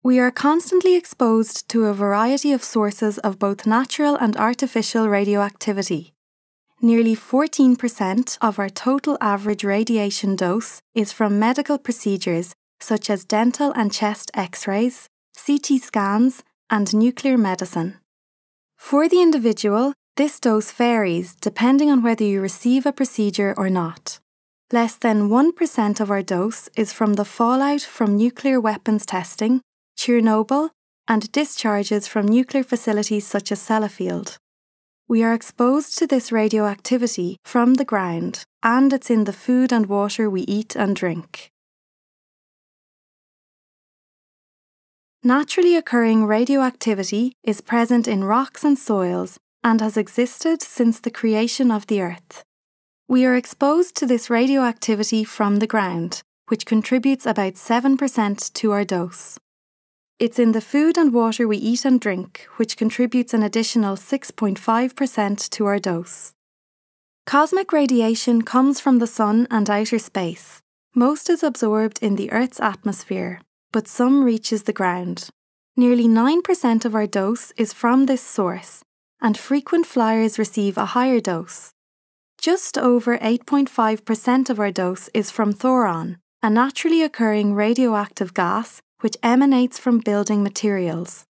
We are constantly exposed to a variety of sources of both natural and artificial radioactivity. Nearly 14% of our total average radiation dose is from medical procedures such as dental and chest X-rays, CT scans, and nuclear medicine. For the individual, this dose varies depending on whether you receive a procedure or not. Less than 1% of our dose is from the fallout from nuclear weapons testing, Chernobyl, and discharges from nuclear facilities such as Sellafield. We are exposed to this radioactivity from the ground, and it's in the food and water we eat and drink. Naturally occurring radioactivity is present in rocks and soils and has existed since the creation of the Earth. We are exposed to this radioactivity from the ground, which contributes about 7% to our dose. It's in the food and water we eat and drink, which contributes an additional 6.5% to our dose. Cosmic radiation comes from the Sun and outer space. Most is absorbed in the Earth's atmosphere, but some reaches the ground. Nearly 9% of our dose is from this source, and frequent flyers receive a higher dose. Just over 8.5% of our dose is from thoron, a naturally occurring radioactive gas which emanates from building materials.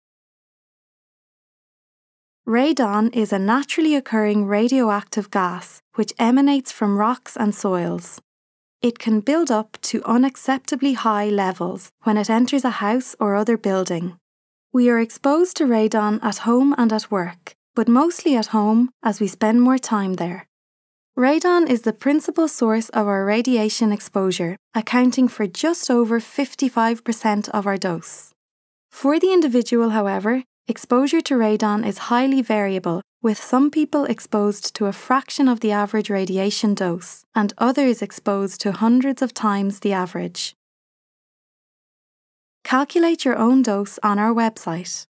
Radon is a naturally occurring radioactive gas which emanates from rocks and soils. It can build up to unacceptably high levels when it enters a house or other building. We are exposed to radon at home and at work, but mostly at home as we spend more time there. Radon is the principal source of our radiation exposure, accounting for just over 55% of our dose. For the individual, however, exposure to radon is highly variable, with some people exposed to a fraction of the average radiation dose and others exposed to hundreds of times the average. Calculate your own dose on our website.